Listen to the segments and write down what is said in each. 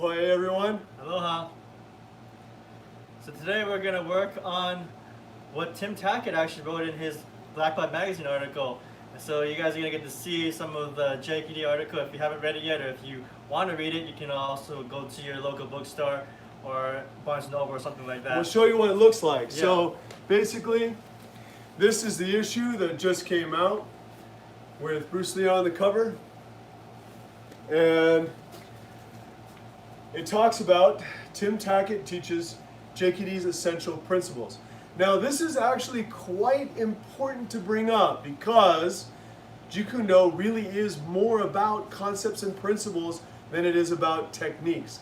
Hey everyone. Aloha. So today we're going to work on what Tim Tackett actually wrote in his Black Belt Magazine article. And so you guys are going to get to see some of the JKD article if you haven't read it yet, or if you want to read it, you can also go to your local bookstore or Barnes & Noble or something like that. We'll show you what it looks like. Yeah. So basically, this is the issue that just came out with Bruce Lee on the cover. And it talks about Tim Tackett teaches JKD's essential principles. Now this is actually quite important to bring up because Jeet Kune Do really is more about concepts and principles than it is about techniques.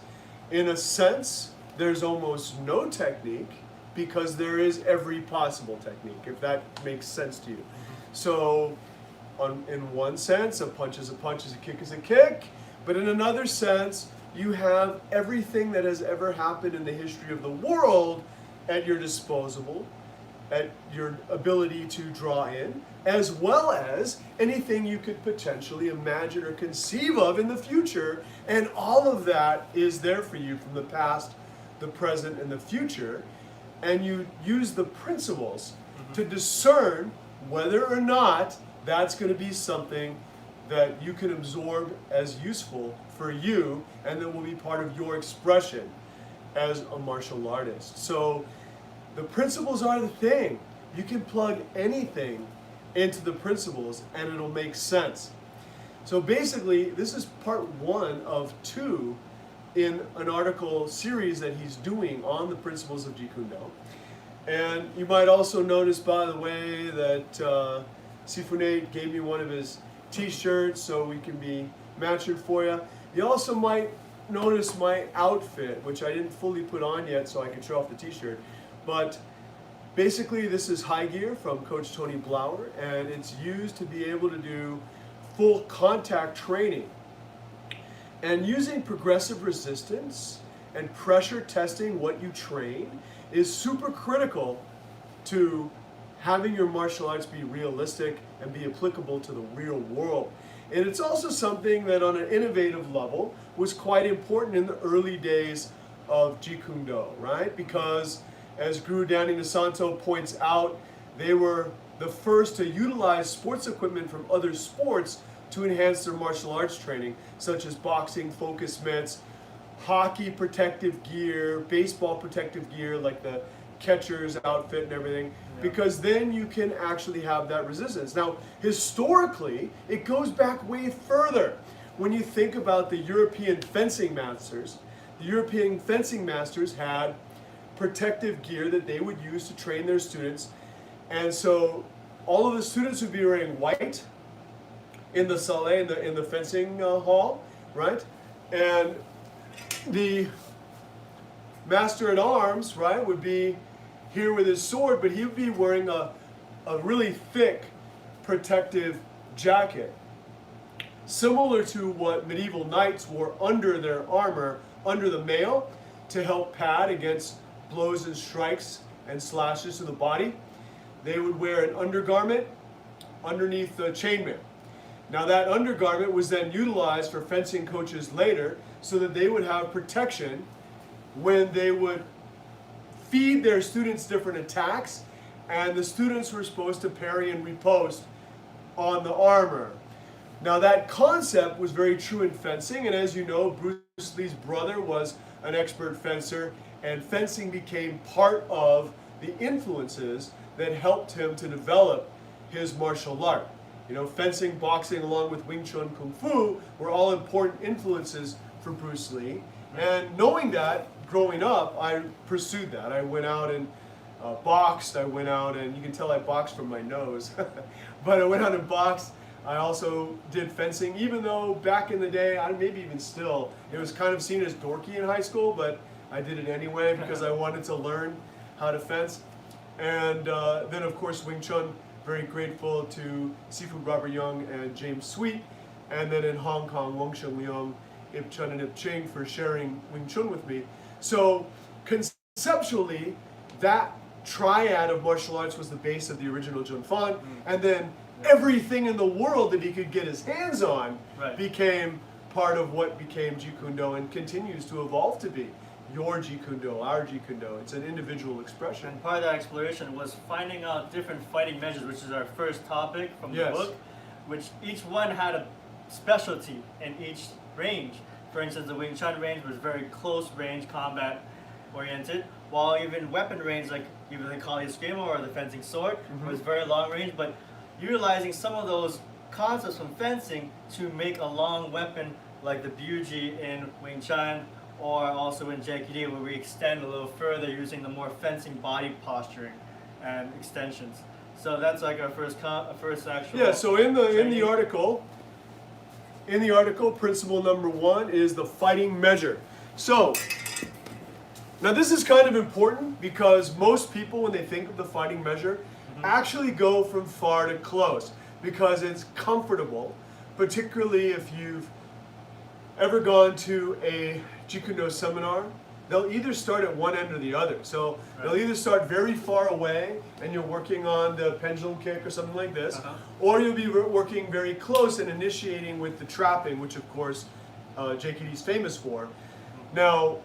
In a sense, there's almost no technique because there is every possible technique, if that makes sense to you. So in one sense, a punch is a punch, a kick is a kick, but in another sense, you have everything that has ever happened in the history of the world at your disposal, at your ability to draw in, as well as anything you could potentially imagine or conceive of in the future. And all of that is there for you from the past, the present, and the future. And you use the principles to discern whether or not that's going to be something that you can absorb as useful for you and that will be part of your expression as a martial artist. So the principles are the thing. You can plug anything into the principles and it'll make sense. So basically, this is part 1 of 2 in an article series that he's doing on the principles of Jeet Kune Do. And you might also notice, by the way, that Sifu gave me one of his t-shirts so we can be matching for you. You also might notice my outfit, which I didn't fully put on yet so I could show off the t-shirt. But basically this is high gear from Coach Tony Blauer, and it's used to be able to do full contact training. And using progressive resistance and pressure testing what you train is super critical to having your martial arts be realistic and be applicable to the real world. And it's also something that on an innovative level was quite important in the early days of Jeet Kune Do, right? Because as Guru Danny Nasanto points out, they were the first to utilize sports equipment from other sports to enhance their martial arts training, such as boxing, focus mitts, hockey protective gear, baseball protective gear, like the catcher's outfit and everything, because then you can actually have that resistance. Now, historically, it goes back way further. When you think about the European fencing masters had protective gear that they would use to train their students. And so all of the students would be wearing white in the salle, in the fencing hall, right? And the master at arms, right, would be here with his sword, but he would be wearing a really thick protective jacket, similar to what medieval knights wore under their armor, under the mail, to help pad against blows and strikes and slashes to the body. They would wear an undergarment underneath the chainmail. Now that undergarment was then utilized for fencing coaches later so that they would have protection when they would feed their students different attacks, and the students were supposed to parry and riposte on the armor. Now that concept was very true in fencing, and as you know, Bruce Lee's brother was an expert fencer, and fencing became part of the influences that helped him to develop his martial art. You know, fencing, boxing, along with Wing Chun Kung Fu were all important influences for Bruce Lee. And knowing that, growing up, I pursued that. I went out and boxed. I went out and, you can tell I boxed from my nose. But I went out and boxed. I also did fencing, even though back in the day, maybe even still, it was kind of seen as dorky in high school, but I did it anyway because I wanted to learn how to fence. And then, of course, Wing Chun, very grateful to Sifu Robert Young and James Sweet. And then in Hong Kong, Wong Sheng Leong, Ip Chun and Ip Ching for sharing Wing Chun with me. So conceptually, that triad of martial arts was the base of the original Jun Fan, and then everything in the world that he could get his hands on became part of what became Jeet Kune Do and continues to evolve to be. Your Jeet Kune Do, our Jeet Kune Do. It's an individual expression. And part of that exploration was finding out different fighting measures, which is our first topic from the book, which each one had a specialty in each range. For instance, the Wing Chun range was very close range combat oriented, while even weapon range, like even the Kali Eskrimo or the fencing sword, was very long range, but utilizing some of those concepts from fencing to make a long weapon like the Byuji in Wing Chun, or also in JKD, where we extend a little further using the more fencing body posturing and extensions. So that's like our first actual. Yeah. So in the article, principle number 1 is the fighting measure. So now this is kind of important because most people, when they think of the fighting measure, actually go from far to close because it's comfortable, particularly if you've ever gone to a Jeet Kune Do seminar. They'll either start at one end or the other. So they'll either start very far away and you're working on the pendulum kick or something like this, or you'll be working very close and initiating with the trapping, which of course JKD is famous for. Now,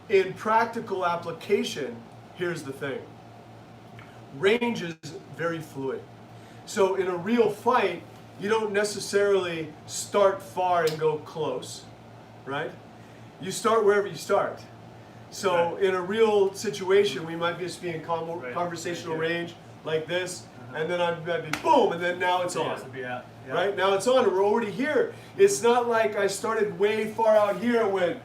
in practical application, here's the thing. Range is very fluid. So in a real fight, you don't necessarily start far and go close, right? You start wherever you start. So in a real situation, we might just be in conversational range like this, and then I'd be boom, and then now it's on. Right? Now it's on, and we're already here. It's not like I started way far out here and went,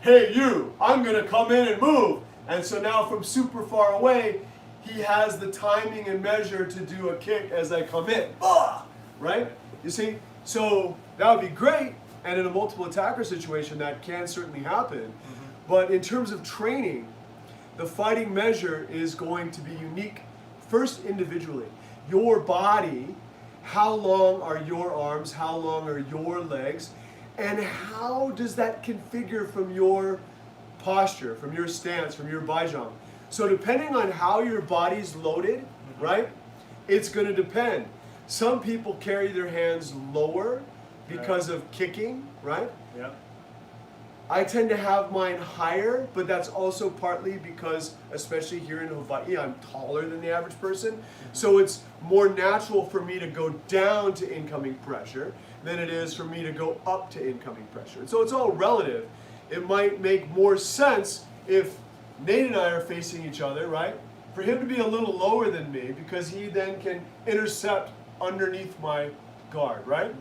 hey you, I'm gonna come in and move. And so now from super far away, he has the timing and measure to do a kick as I come in. Right? You see? So that would be great, and in a multiple attacker situation, that can certainly happen. But in terms of training, the fighting measure is going to be unique, first individually. Your body, how long are your arms, how long are your legs, and how does that configure from your posture, from your stance, from your baijang. So depending on how your body's loaded, right, it's going to depend. Some people carry their hands lower because of kicking, right? Yeah. I tend to have mine higher, but that's also partly because, especially here in Hawaii, I'm taller than the average person. So it's more natural for me to go down to incoming pressure than it is for me to go up to incoming pressure. And so it's all relative. It might make more sense if Nate and I are facing each other, right? For him to be a little lower than me because he then can intercept underneath my guard, right?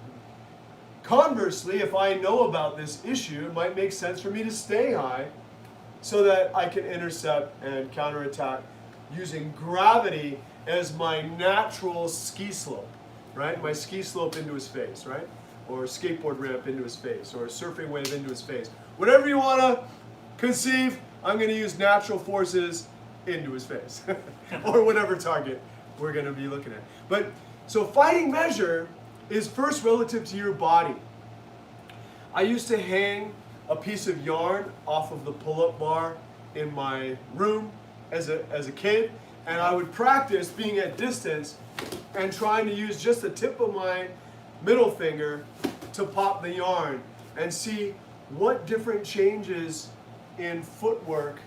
Conversely, if I know about this issue, it might make sense for me to stay high so that I can intercept and counterattack using gravity as my natural ski slope, right? My ski slope into his face, right? Or skateboard ramp into his face, or surfing wave into his face. Whatever you want to conceive, I'm going to use natural forces into his face, or whatever target we're going to be looking at. But so fighting measure is first relative to your body. I used to hang a piece of yarn off of the pull-up bar in my room as a kid, and I would practice being at distance and trying to use just the tip of my middle finger to pop the yarn and see what different changes in footwork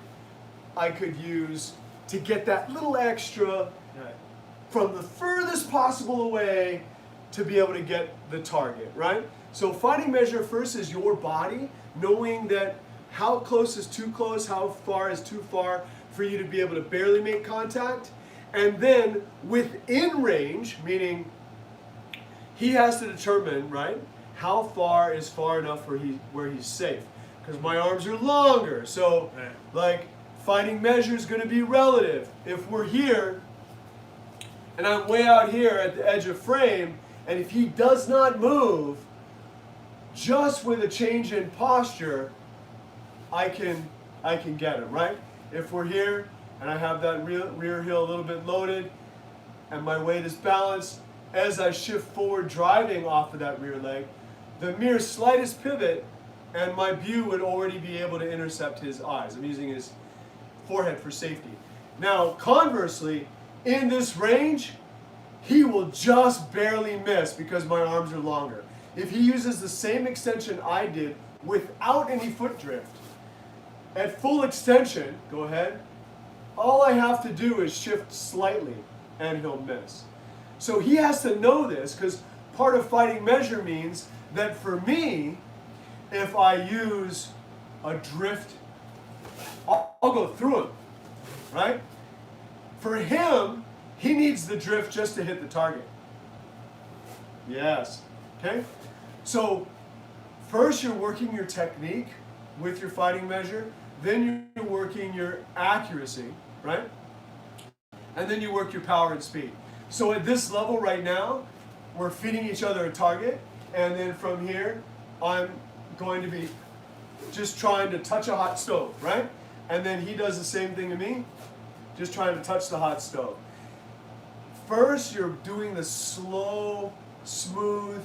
I could use to get that little extra from the furthest possible away to be able to get the target, right? So fighting measure first is your body, knowing that how close is too close, how far is too far for you to be able to barely make contact. And then within range, meaning he has to determine, right, how far is far enough where he's safe. Because my arms are longer, so like fighting measure is going to be relative. If we're here, and I'm way out here at the edge of frame, and if he does not move, just with a change in posture, I can get him, right? If we're here, and I have that rear heel a little bit loaded, and my weight is balanced, as I shift forward driving off of that rear leg, the mere slightest pivot, and my view would already be able to intercept his eyes. I'm using his forehead for safety. Now, conversely, in this range, he will just barely miss because my arms are longer. if he uses the same extension I did without any foot drift, at full extension, go ahead, all I have to do is shift slightly and he'll miss. So he has to know this, because part of fighting measure means that for me, if I use a drift, I'll go through him, right? For him, he needs the drift just to hit the target. Yes, okay? So first you're working your technique with your fighting measure, then you're working your accuracy, right? And then you work your power and speed. So at this level right now, we're feeding each other a target, and then from here, I'm going to be just trying to touch a hot stove, right? And then he does the same thing to me, just trying to touch the hot stove. First, you're doing the slow, smooth,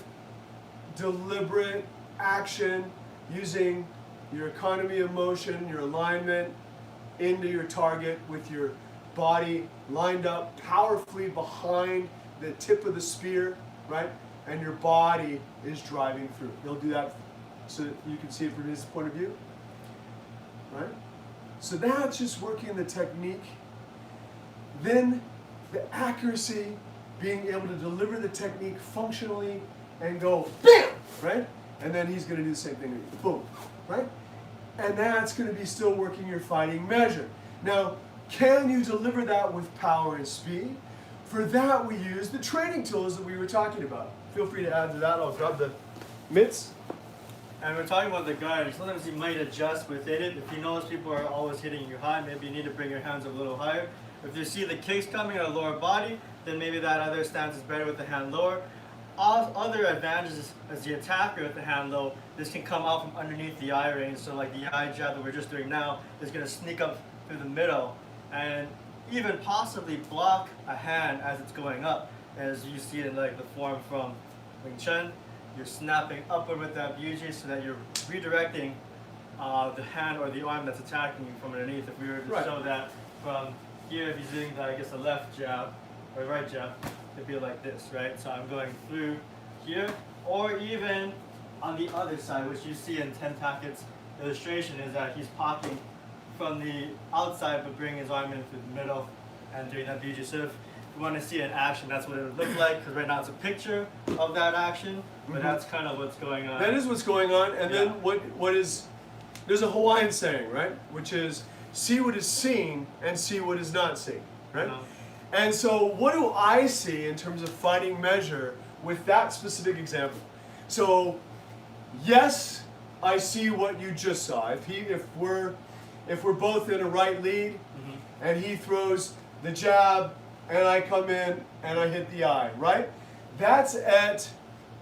deliberate action using your economy of motion, your alignment into your target with your body lined up powerfully behind the tip of the spear, right? And your body is driving through. He'll do that so that you can see it from his point of view, right? So that's just working the technique. Then the accuracy, being able to deliver the technique functionally and go BAM! Right? And then he's going to do the same thing to you. Boom. Right? And that's going to be still working your fighting measure. Now, can you deliver that with power and speed? For that, we use the training tools that we were talking about. Feel free to add to that. I'll grab the mitts. And we're talking about the guard. Sometimes you might adjust within it. If you notice people are always hitting you high, maybe you need to bring your hands a little higher. If you see the kicks coming out of the lower body, then maybe that other stance is better with the hand lower. Other advantages as the attacker with the hand low, this can come out from underneath the eye range. So like the eye jab that we're just doing now is going to sneak up through the middle and even possibly block a hand as it's going up. As you see in like the form from Wing Chun, you're snapping upward with that BUJ so that you're redirecting the hand or the arm that's attacking you from underneath. If we were to show that from here, if he's doing, I guess, a left jab or right jab, it'd be like this, right? So I'm going through here, or even on the other side, which you see in Tim Tackett's illustration, is that he's popping from the outside but bringing his arm in through the middle and doing that BUJ. So if you want to see it in action, that's what it would look like, because right now it's a picture of that action, but that's kind of what's going on. That is what's going on, and then what is, there's a Hawaiian saying, right? Which is, see what is seen and see what is not seen, right? And so what do I see in terms of fighting measure with that specific example? So yes, I see what you just saw. If we're both in a right lead and he throws the jab and I come in and I hit the eye, right? That's at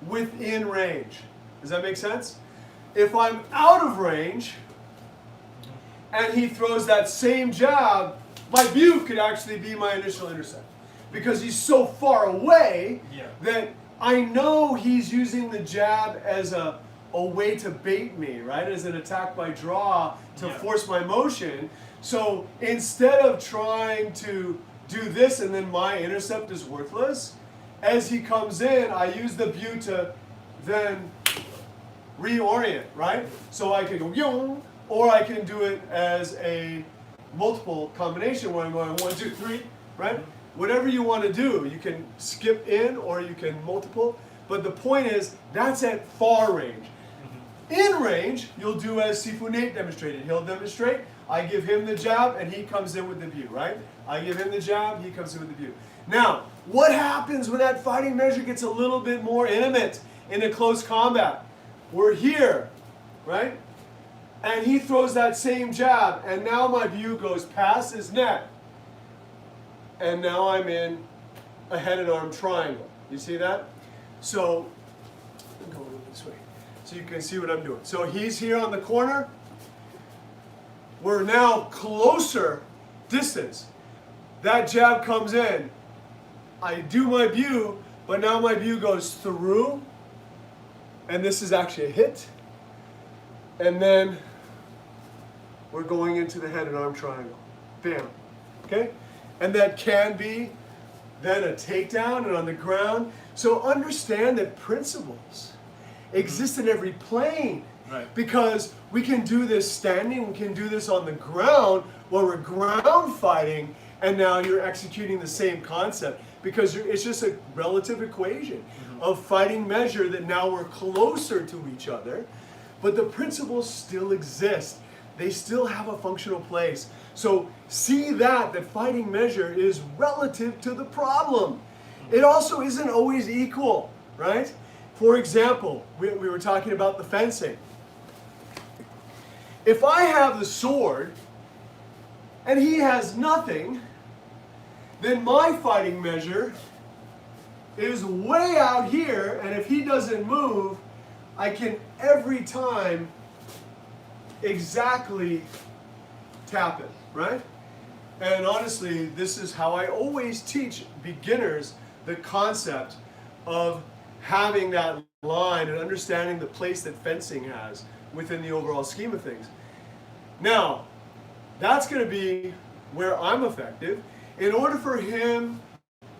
within range. Does that make sense? If I'm out of range and he throws that same jab, my view could actually be my initial intercept, because he's so far away that I know he's using the jab as a way to bait me, right? As an attack by draw to force my motion. So instead of trying to do this and then my intercept is worthless, as he comes in, I use the view to then reorient, right? So I can go yung, or I can do it as a multiple combination where I'm going 1, 2, 3, right? Whatever you want to do, you can skip in or you can multiple, but the point is that's at far range. In range, you'll do as Sifu Nate demonstrated. He'll demonstrate, I give him the jab and he comes in with the view, right? I give him the jab, he comes in with the view. Now, what happens when that fighting measure gets a little bit more intimate in a close combat? We're here, right? And he throws that same jab, and now my view goes past his neck. And now I'm in a head and arm triangle. You see that? So, I'm going this way. So you can see what I'm doing. So he's here on the corner. We're now closer distance. That jab comes in. I do my view, but now my view goes through. And this is actually a hit. And then we're going into the head and arm triangle. Bam. Okay? And that can be then a takedown and on the ground. So understand that principles exist in every plane. Right. Because we can do this standing, we can do this on the ground, where we're ground fighting, and now you're executing the same concept. Because it's just a relative equation of fighting measure that now we're closer to each other, but the principles still exist. They still have a functional place. So see that fighting measure is relative to the problem. It also isn't always equal, right? For example, we were talking about the fencing. If I have the sword and he has nothing, then my fighting measure is way out here, and if he doesn't move, I can every time exactly tap it, right? And honestly, this is how I always teach beginners the concept of having that line and understanding the place that fencing has within the overall scheme of things. Now, that's going to be where I'm effective. In order for him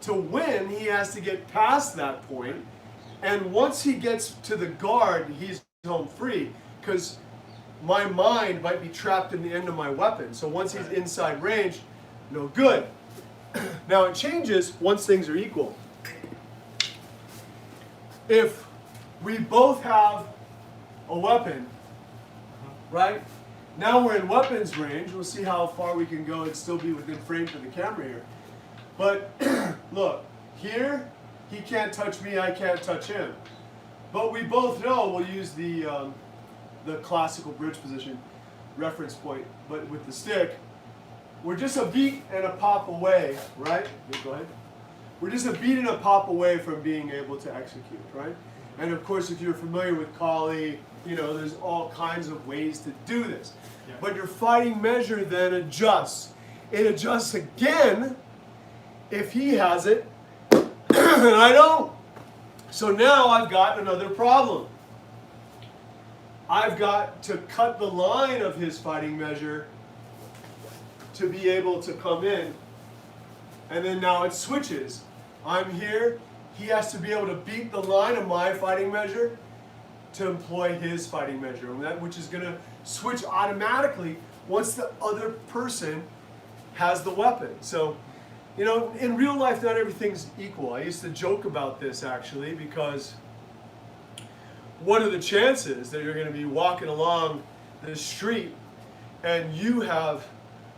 to win, he has to get past that point. And once he gets to the guard, he's home free. Because my mind might be trapped in the end of my weapon. So once he's inside range, no good. Now it changes once things are equal. If we both have a weapon, right? Now we're in weapons range. We'll see how far we can go and still be within frame for the camera here. But look, here, he can't touch me, I can't touch him. But we both know, we'll use the classical bridge position reference point, but with the stick, we're just a beat and a pop away, right? Yeah, go ahead. We're just a beat and a pop away from being able to execute, right? And of course, if you're familiar with Kali, you know, there's all kinds of ways to do this. Yeah. But your fighting measure then adjusts. It adjusts again if he has it, and I don't. So now I've got another problem. I've got to cut the line of his fighting measure to be able to come in. And then now it switches. I'm here. He has to be able to beat the line of my fighting measure to employ his fighting measure, which is going to switch automatically once the other person has the weapon. So, you know, in real life, not everything's equal. I used to joke about this, actually, because what are the chances that you're going to be walking along the street and you have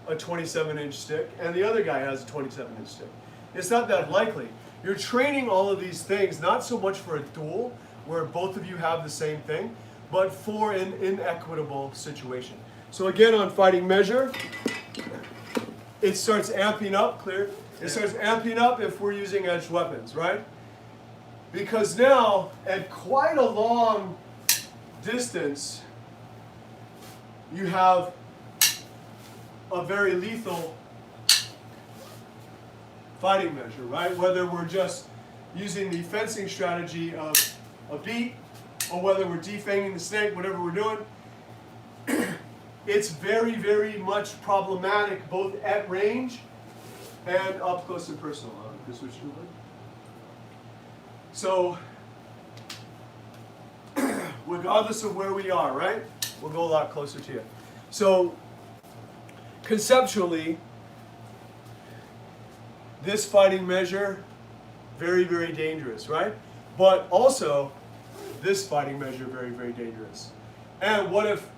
a 27-inch stick and the other guy has a 27-inch stick? It's not that likely. You're training all of these things not so much for a duel where both of you have the same thing, but for an inequitable situation. So again, on fighting measure, it starts amping up, clear? It starts amping up if we're using edged weapons, right? Because now, at quite a long distance, you have a very lethal fighting measure, right? Whether we're just using the fencing strategy of a beat, or whether we're defanging the snake, whatever we're doing, it's very, very much problematic both at range and up close and personal. So, regardless of where we are, right? We'll go a lot closer to you. So, conceptually, this fighting measure, very, very dangerous, right? But also, this fighting measure, very, very dangerous. And what if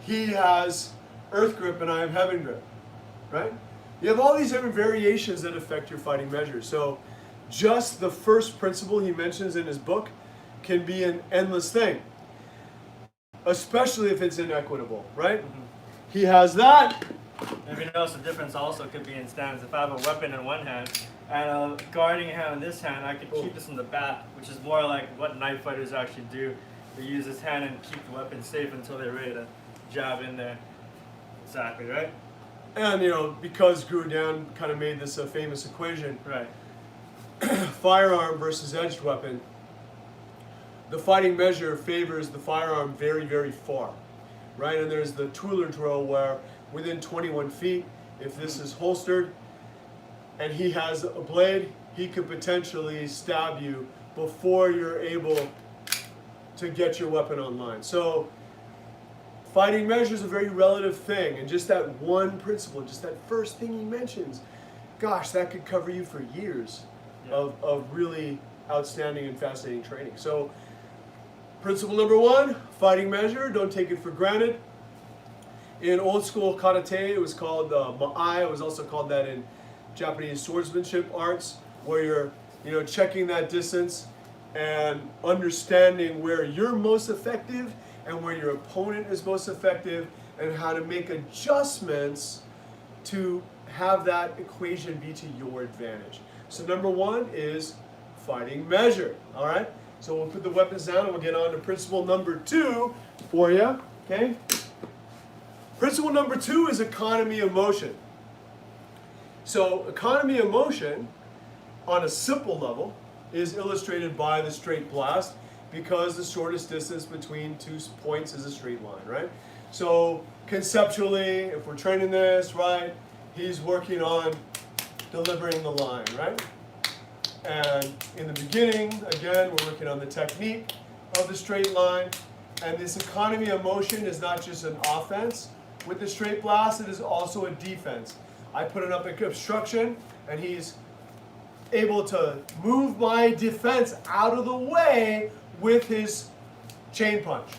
he has earth grip and I have heaven grip, right? You have all these different variations that affect your fighting measure. So just the first principle he mentions in his book can be an endless thing, especially if it's inequitable, right? Mm-hmm. He has that. If you notice, the difference also could be in stance. If I have a weapon in one hand and a guarding hand in this hand, I could keep this in the back, which is more like what knife fighters actually do. They use this hand and keep the weapon safe until they're ready to jab in there. Exactly, right? And, you know, because Guru kind of made this a famous equation, right? Firearm versus edged weapon, the fighting measure favors the firearm very, very far, right? And there's the Tooler drill where within 21 feet, if this is holstered and he has a blade, he could potentially stab you before you're able to get your weapon online. So fighting measure is a very relative thing, and just that one principle, just that first thing he mentions, gosh, that could cover you for years of really outstanding and fascinating training. So principle number one, fighting measure, don't take it for granted. In old school karate, it was called ma'ai. It was also called that in Japanese swordsmanship arts, where you're checking that distance and understanding where you're most effective and where your opponent is most effective, and how to make adjustments to have that equation be to your advantage. So number one is fighting measure. All right. So we'll put the weapons down and we'll get on to principle number two for you. Okay. Principle number two is economy of motion. So economy of motion, on a simple level, is illustrated by the straight blast, because the shortest distance between 2 points is a straight line, right? So conceptually, if we're training this, right, he's working on delivering the line, right? And in the beginning, again, we're working on the technique of the straight line. And this economy of motion is not just an offense with the straight blast, it is also a defense. I put it up at obstruction, and he's able to move my defense out of the way with his chain punch,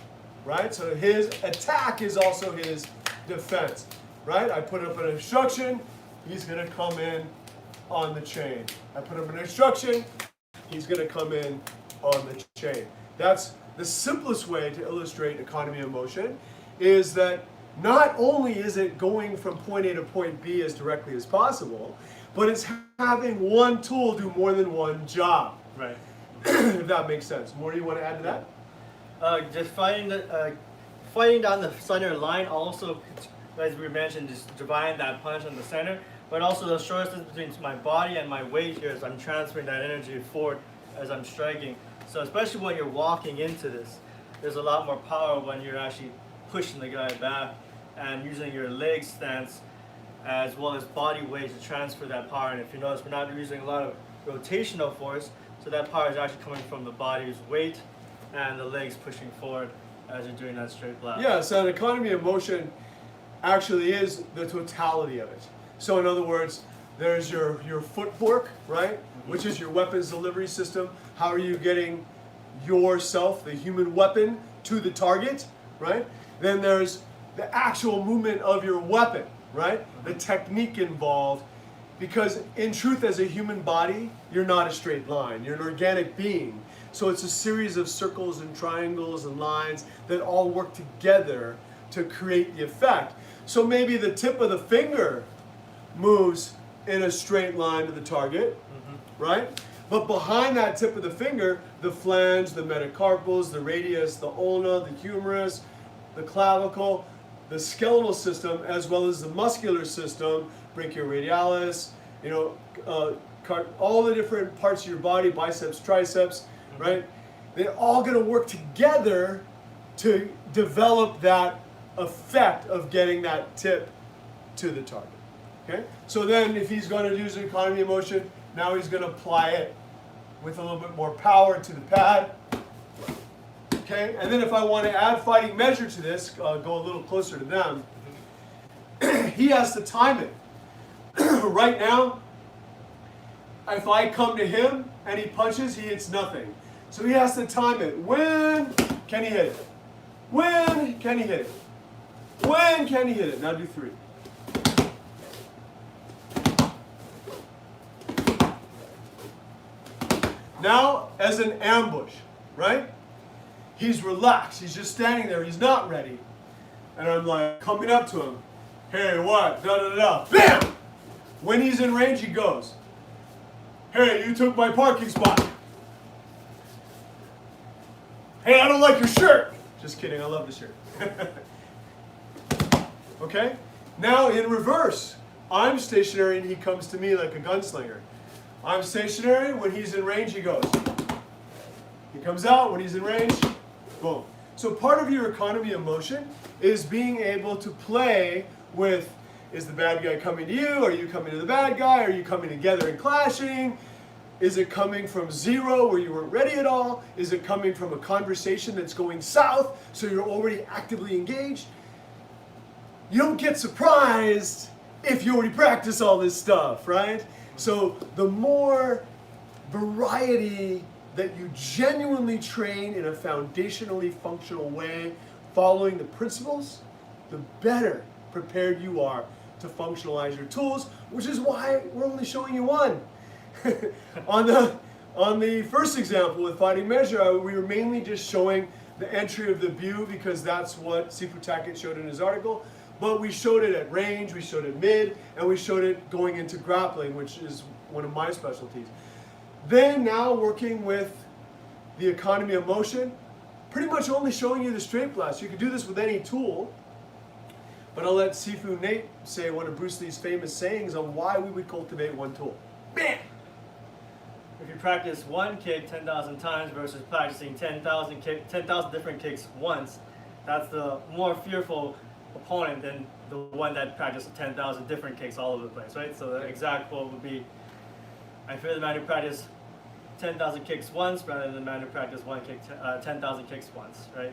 right? So his attack is also his defense, right? I put up an obstruction, he's gonna come in on the chain. I put up an obstruction, he's gonna come in on the chain. That's the simplest way to illustrate economy of motion, is that not only is it going from point A to point B as directly as possible, but it's having one tool do more than one job. Right. If that makes sense. More do you want to add to that? Just fighting down the center line also, as we mentioned, just dividing that punch in the center, but also the shortest distance between my body and my weight here, as I'm transferring that energy forward as I'm striking. So especially when you're walking into this, there's a lot more power when you're actually pushing the guy back and using your leg stance as well as body weight to transfer that power. And if you notice, we're not using a lot of rotational force, so that power is actually coming from the body's weight and the legs pushing forward as you're doing that straight blast. Yeah, so an economy of motion actually is the totality of it. So in other words, there's your footwork, right? Mm-hmm. Which is your weapons delivery system. How are you getting yourself, the human weapon, to the target, right? Then there's the actual movement of your weapon, right? Mm-hmm. The technique involved. Because in truth, as a human body, you're not a straight line. You're an organic being. So it's a series of circles and triangles and lines that all work together to create the effect. So maybe the tip of the finger moves in a straight line to the target, right? But behind that tip of the finger, the flange, the metacarpals, the radius, the ulna, the humerus, the clavicle, the skeletal system, as well as the muscular system, brachioradialis, all the different parts of your body, biceps, triceps, right? They're all going to work together to develop that effect of getting that tip to the target. Okay? So then if he's going to use an economy of motion, now he's going to apply it with a little bit more power to the pad. Okay? And then if I want to add fighting measure to this, go a little closer to them, he has to time it. Right now, if I come to him and he punches, he hits nothing. So he has to time it. When can he hit it? When can he hit it? When can he hit it? Now do 3. Now, as an ambush, right? He's relaxed. He's just standing there. He's not ready. And I'm like coming up to him. Hey, what? Da da da. Bam! When he's in range, he goes. Hey, you took my parking spot. Hey, I don't like your shirt. Just kidding. I love the shirt. Okay? Now in reverse, I'm stationary and he comes to me like a gunslinger. I'm stationary. When he's in range, he goes. He comes out. When he's in range, boom. So part of your economy of motion is being able to play with, is the bad guy coming to you? Are you coming to the bad guy? Are you coming together and clashing? Is it coming from zero where you weren't ready at all? Is it coming from a conversation that's going south so you're already actively engaged? You don't get surprised if you already practice all this stuff, right? So the more variety that you genuinely train in a foundationally functional way, following the principles, the better prepared you are to functionalize your tools, which is why we're only showing you one. On the first example with fighting measure, we were mainly just showing the entry of the view because that's what Sifu Tackett showed in his article. But we showed it at range, we showed it mid, and we showed it going into grappling, which is one of my specialties. Then now working with the economy of motion, pretty much only showing you the straight blast. You can do this with any tool, but I'll let Sifu Nate say one of Bruce Lee's famous sayings on why we would cultivate one tool. Bam! If you practice one kick 10,000 times versus practicing 10,000 different kicks once, that's the more fearful opponent than the one that practices 10,000 different kicks all over the place, right? So the exact quote would be, I fear the man who practices 10,000 kicks once rather than the man who practices 10,000 kicks once, right?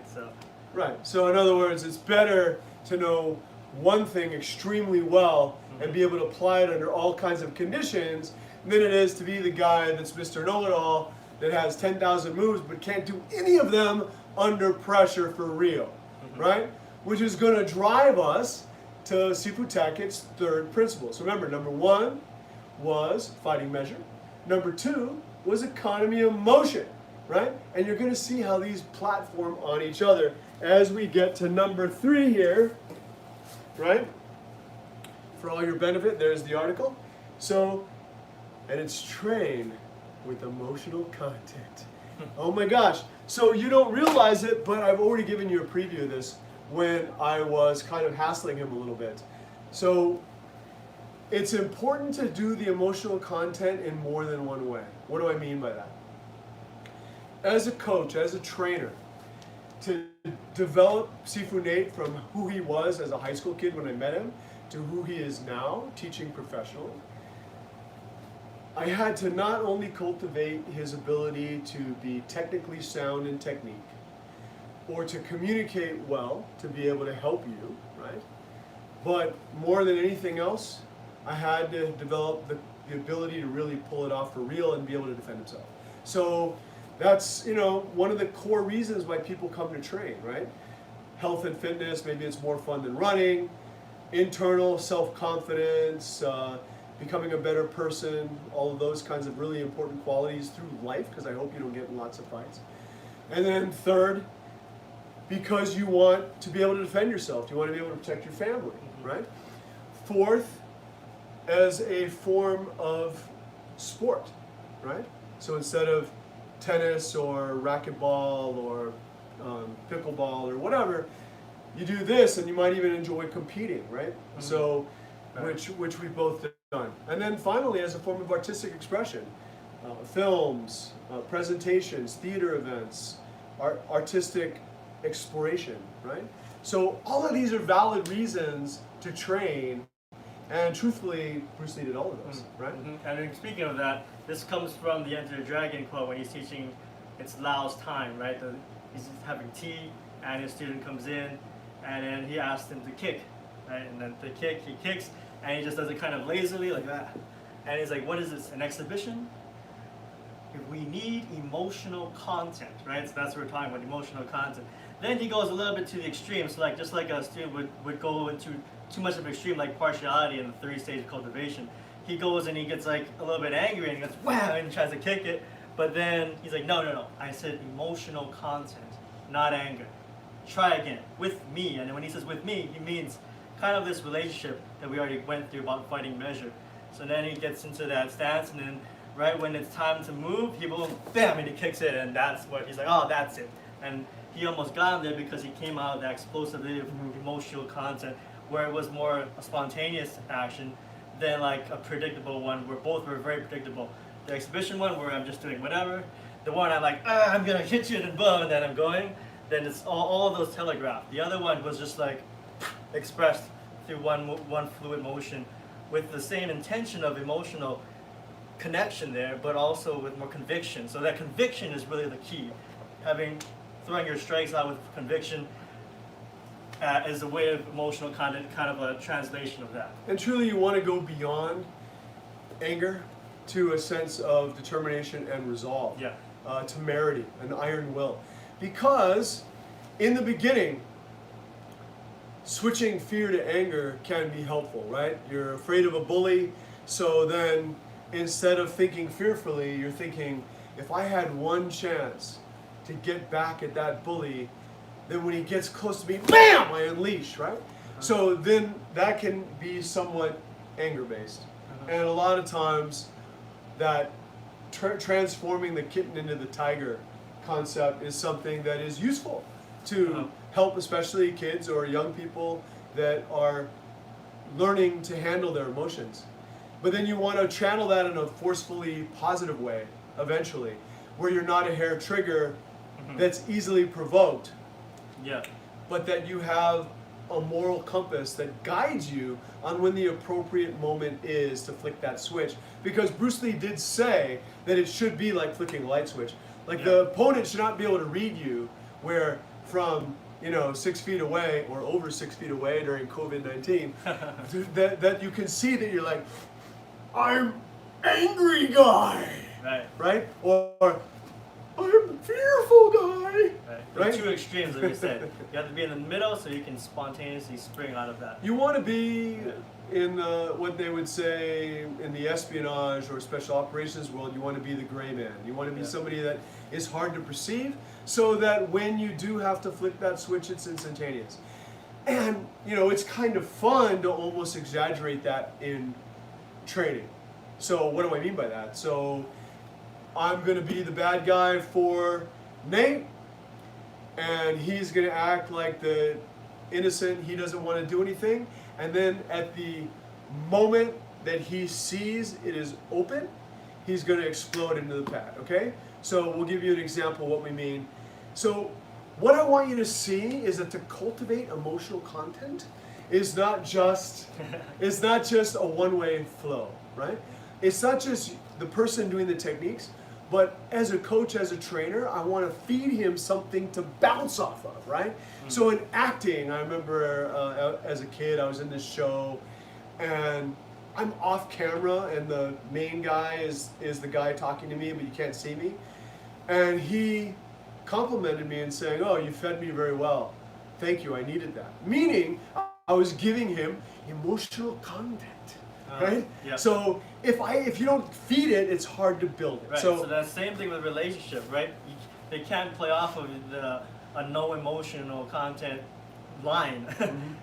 Right. So in other words, it's better to know one thing extremely well and be able to apply it under all kinds of conditions than it is to be the guy that's Mr. Know-It-All that has 10,000 moves but can't do any of them under pressure for real, right? Which is going to drive us to Sifu Tackett's third principle. So remember, number one was fighting measure. Number two was economy of motion, right? And you're going to see how these platform on each other as we get to number three here, right? For all your benefit, there's the article. So, and it's train with emotional content. Oh my gosh. So you don't realize it, but I've already given you a preview of this when I was kind of hassling him a little bit. So it's important to do the emotional content in more than one way. What do I mean by that? As a coach, as a trainer, to develop Sifu Nate from who he was as a high school kid when I met him to who he is now, teaching professionally, I had to not only cultivate his ability to be technically sound in technique, or to communicate well, to be able to help you, right? But more than anything else, I had to develop the ability to really pull it off for real and be able to defend himself. So that's, one of the core reasons why people come to train, right? Health and fitness, maybe it's more fun than running, internal self-confidence, becoming a better person, all of those kinds of really important qualities through life, because I hope you don't get in lots of fights. And then third, because you want to be able to defend yourself. You want to be able to protect your family, right? Fourth, as a form of sport, right? So instead of tennis or racquetball or pickleball or whatever, you do this and you might even enjoy competing, right? So, which we've both done. And then finally, as a form of artistic expression, films, presentations, theater events, artistic exploration, right? So all of these are valid reasons to train, and truthfully, Bruce Lee did all of those, right? And then speaking of that, this comes from the Enter the Dragon quote when he's teaching, it's Lao's time, right? He's having tea, and his student comes in, and then he asks him to kick, right? And then he kicks, and he just does it kind of lazily like that. And he's like, what is this, an exhibition? If we need emotional content, right? So that's what we're talking about, emotional content. Then he goes a little bit to the extreme. So like just like a student would go into too much of an extreme, like partiality in the 3 stage of cultivation. He goes and he gets like a little bit angry and he goes, wow, and he tries to kick it. But then he's like, no. I said emotional content, not anger. Try again, with me. And then when he says with me, he means kind of this relationship that we already went through about fighting measure. So then he gets into that stance, and then right when it's time to move, he will, bam, and he kicks it, and that's what he's like, oh, that's it. And he almost got him there because he came out of that explosively of emotional content, where it was more a spontaneous action than like a predictable one, where both were very predictable. The exhibition one, where I'm just doing whatever. The one I'm like, I'm gonna hit you and boom, and then I'm going. Then it's all of those telegraphed. The other one was just like expressed through one fluid motion with the same intention of emotional connection there, but also with more conviction. So that conviction is really the key. Throwing your strikes out with conviction is a way of emotional kind of a translation of that. And truly you want to go beyond anger to a sense of determination and resolve. Yeah. Temerity, an iron will. Because in the beginning, switching fear to anger can be helpful, right? You're afraid of a bully, so then instead of thinking fearfully, you're thinking, if I had one chance to get back at that bully, then when he gets close to me, BAM! I unleash, right? So then that can be somewhat anger-based. And a lot of times that transforming the kitten into the tiger concept is something that is useful to help especially kids or young people that are learning to handle their emotions. But then you want to channel that in a forcefully positive way eventually, where you're not a hair trigger that's easily provoked, but that you have a moral compass that guides you on when the appropriate moment is to flick that switch. Because Bruce Lee did say that it should be like flicking a light switch. Like the opponent should not be able to read you where from 6 feet away or over 6 feet away during COVID-19 that you can see that you're like, I'm angry guy, right? Or I'm fearful guy. Right? Two extremes, like you said. You have to be in the middle so you can spontaneously spring out of that. You want to be in what they would say in the espionage or special operations world, you want to be the gray man. You want to be somebody that is hard to perceive so that when you do have to flick that switch, it's instantaneous. And, it's kind of fun to almost exaggerate that in training. So what do I mean by that? So I'm going to be the bad guy for Nate, and he's going to act like the innocent, he doesn't want to do anything, and then at the moment that he sees it is open, he's going to explode into the pad, okay? So we'll give you an example of what we mean. So what I want you to see is that to cultivate emotional content is not just a one-way flow, right? It's not just the person doing the techniques, but as a coach, as a trainer, I want to feed him something to bounce off of, right? So in acting, I remember as a kid, I was in this show, and I'm off camera, and the main guy is the guy talking to me, but you can't see me. And he complimented me and saying, "Oh, you fed me very well. Thank you, I needed that." Meaning, I was giving him emotional content. Right? So if you don't feed it, it's hard to build it. Right. So that same thing with relationship, right? They can't play off of a no emotional content line.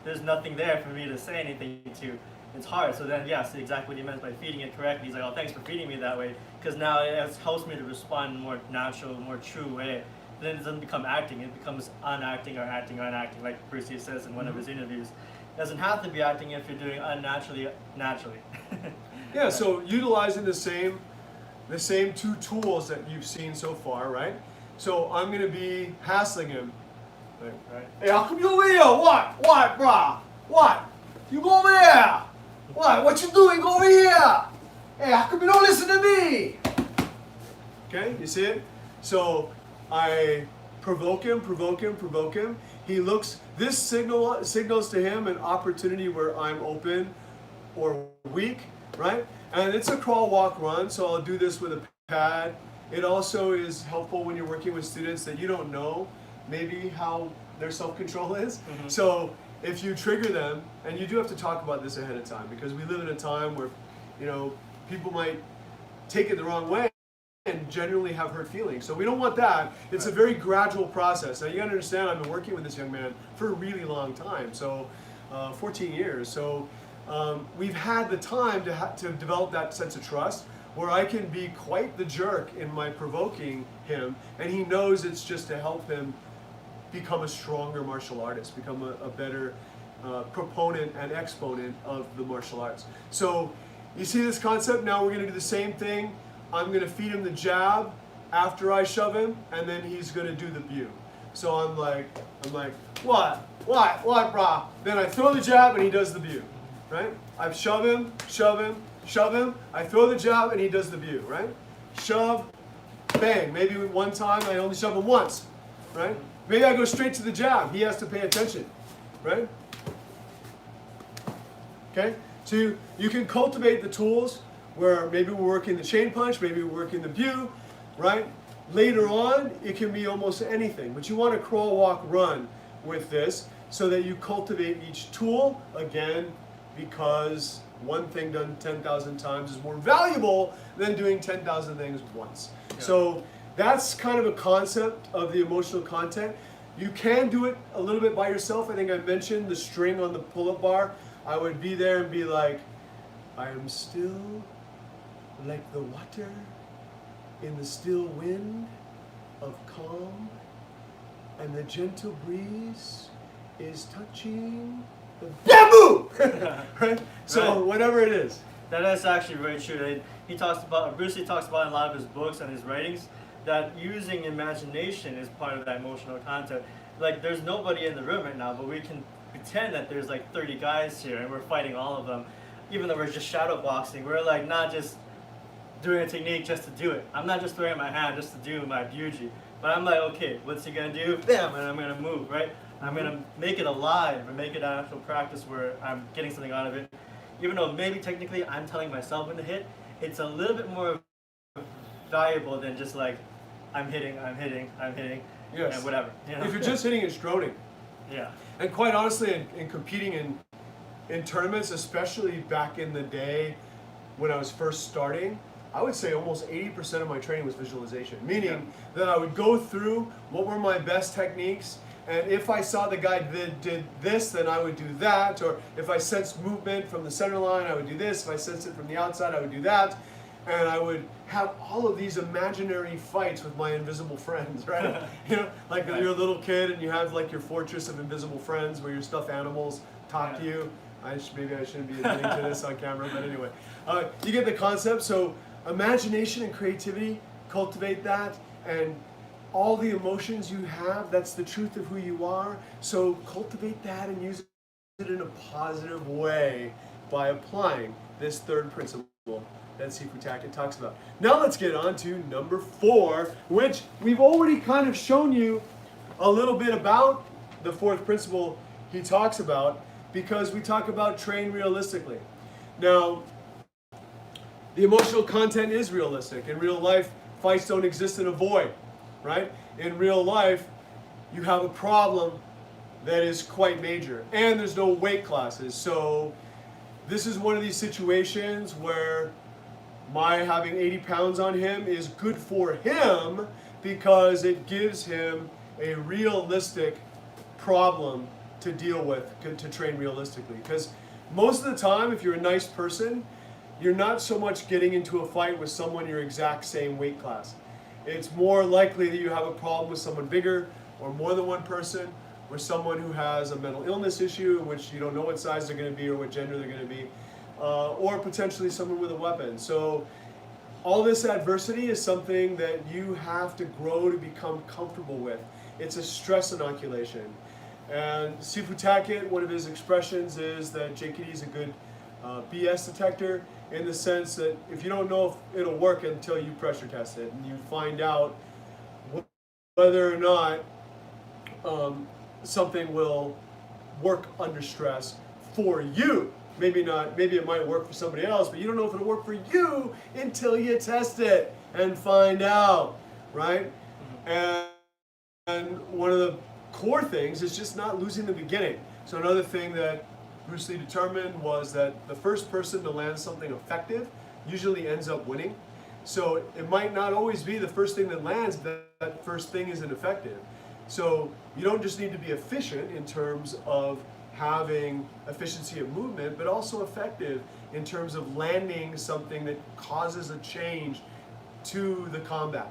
There's nothing there for me to say anything to. It's hard. So then, yes, exactly what he meant by feeding it correctly. He's like, "Oh, thanks for feeding me that way," because now it helps me to respond in a more natural, more true way. Then it doesn't become acting; it becomes unacting or acting or unacting, like Bruce Lee says in one of his interviews. It doesn't have to be acting if you're doing unnaturally, naturally. Yeah, so utilizing the same two tools that you've seen so far, right? So I'm going to be hassling him. Right. Hey, how come you over here? What, brah? What? You go over here. What you doing? Go over here. Hey, how come you don't listen to me? Okay, you see it? So I provoke him. He looks, this signals to him an opportunity where I'm open or weak, right? And it's a crawl, walk, run, so I'll do this with a pad. It also is helpful when you're working with students that you don't know maybe how their self-control is. So if you trigger them, and you do have to talk about this ahead of time, because we live in a time where, people might take it the wrong way and genuinely have hurt feelings. So we don't want that. It's a very gradual process. Now you gotta understand, I've been working with this young man for a really long time, so 14 years. So we've had the time to develop that sense of trust where I can be quite the jerk in my provoking him, and he knows it's just to help him become a stronger martial artist, become a better proponent and exponent of the martial arts. So you see this concept? Now we're gonna do the same thing. I'm going to feed him the jab after I shove him, and then he's going to do the view. So I'm like, what, brah? Then I throw the jab, and he does the view. right? I shove him, shove him, shove him. I throw the jab, and he does the view, right? Shove, bang. Maybe one time I only shove him once, right? Maybe I go straight to the jab. He has to pay attention, right? Okay? So you can cultivate the tools where maybe we're working the chain punch, maybe we're working the view, right? Later on, it can be almost anything, but you want to crawl, walk, run with this so that you cultivate each tool, again, because one thing done 10,000 times is more valuable than doing 10,000 things once. Yeah. So that's kind of a concept of the emotional content. You can do it a little bit by yourself. I think I mentioned the string on the pull-up bar. I would be there and be like, I am still like the water in the still wind of calm, and the gentle breeze is touching the bamboo. Right? So whatever it is. That is actually very true. He talks about, Bruce Lee talks about in a lot of his books and his writings, that using imagination is part of that emotional content. Like, there's nobody in the room right now, but we can pretend that there's like 30 guys here and we're fighting all of them, even though we're just shadow boxing. We're like not just doing a technique just to do it. I'm not just throwing my hand just to do my Buji, but I'm like, okay, what's he gonna do? Bam, and I'm gonna move, right? I'm gonna make it alive and make it an actual practice where I'm getting something out of it. Even though maybe technically I'm telling myself when to hit, it's a little bit more valuable than just like, I'm hitting, Yes. and whatever. You know? If you're just hitting, it's droning. Yeah. And quite honestly, in competing in tournaments, especially back in the day when I was first starting, I would say almost 80% of my training was visualization, meaning that I would go through what were my best techniques, and if I saw the guy did this, then I would do that, or if I sensed movement from the center line, I would do this, if I sensed it from the outside, I would do that, and I would have all of these imaginary fights with my invisible friends, right? You know, like when you're a little kid and you have like your fortress of invisible friends where your stuffed animals talk to you. Maybe I shouldn't be admitting to this on camera, but anyway. You get the concept. So imagination and creativity, cultivate that, and all the emotions you have, that's the truth of who you are. So cultivate that and use it in a positive way by applying this third principle that Sifu Tackett talks about. Now let's get on to number 4, which we've already kind of shown you a little bit about the fourth principle he talks about, because we talk about train realistically. Now, the emotional content is realistic. In real life, fights don't exist in a void, right? In real life, you have a problem that is quite major, and there's no weight classes. So this is one of these situations where my having 80 pounds on him is good for him because it gives him a realistic problem to deal with, to train realistically. Because most of the time, if you're a nice person, you're not so much getting into a fight with someone your exact same weight class. It's more likely that you have a problem with someone bigger, or more than one person, or someone who has a mental illness issue in which you don't know what size they're going to be or what gender they're going to be, or potentially someone with a weapon. So all this adversity is something that you have to grow to become comfortable with. It's a stress inoculation. And Sifu Tackett, one of his expressions is that JKD is a good BS detector, in the sense that if you don't know if it'll work until you pressure test it and you find out whether or not something will work under stress for you. Maybe not, maybe it might work for somebody else, but you don't know if it'll work for you until you test it and find out, right? And one of the core things is just not losing the beginning. So another thing that Bruce Lee determined was that the first person to land something effective usually ends up winning. So it might not always be the first thing that lands, that first thing isn't effective. So you don't just need to be efficient in terms of having efficiency of movement, but also effective in terms of landing something that causes a change to the combat,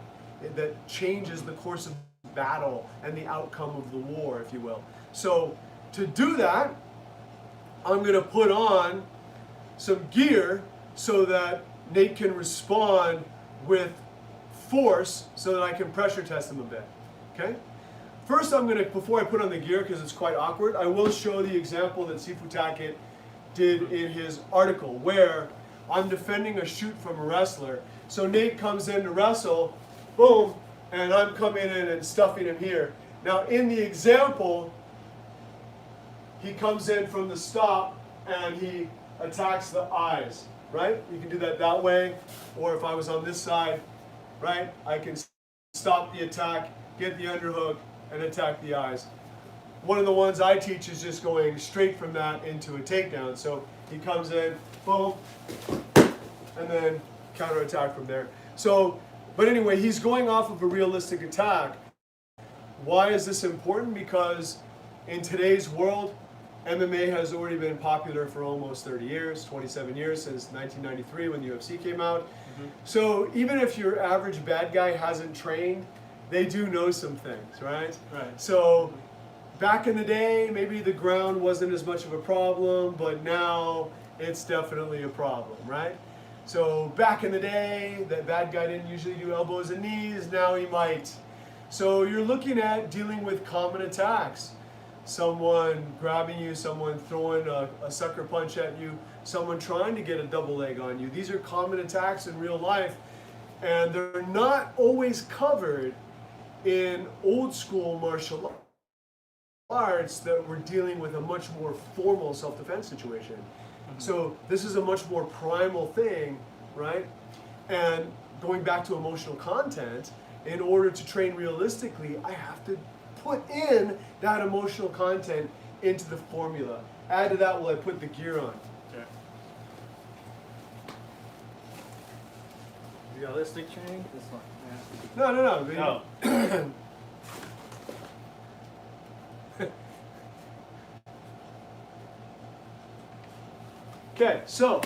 that changes the course of battle and the outcome of the war, if you will. So to do that, I'm going to put on some gear so that Nate can respond with force so that I can pressure test him a bit. Okay? First, I'm going to, before I put on the gear, because it's quite awkward, I will show the example that Sifu Tackett did in his article, where I'm defending a shoot from a wrestler. So Nate comes in to wrestle, boom, and I'm coming in and stuffing him here. Now in the example, he comes in from the stop and he attacks the eyes, right? You can do that way, or if I was on this side, right, I can stop the attack, get the underhook, and attack the eyes. One of the ones I teach is just going straight from that into a takedown. So he comes in, boom, and then counterattack from there. So, but anyway, he's going off of a realistic attack. Why is this important? Because in today's world, MMA has already been popular for almost 30 years, 27 years, since 1993 when the UFC came out. Mm-hmm. So even if your average bad guy hasn't trained, they do know some things, right? Right. So back in the day, maybe the ground wasn't as much of a problem, but now it's definitely a problem, right? So back in the day, that bad guy didn't usually do elbows and knees, now he might. So you're looking at dealing with common attacks. Someone grabbing you, someone throwing a sucker punch at you, someone trying to get a double leg on you. These are common attacks in real life, and they're not always covered in old school martial arts that were dealing with a much more formal self-defense situation. Mm-hmm. So this is a much more primal thing, right? And going back to emotional content, in order to train realistically, I have to put in that emotional content into the formula. Add to that while I put the gear on. Sure. Realistic training? This one. Yeah. No. Oh. Okay, so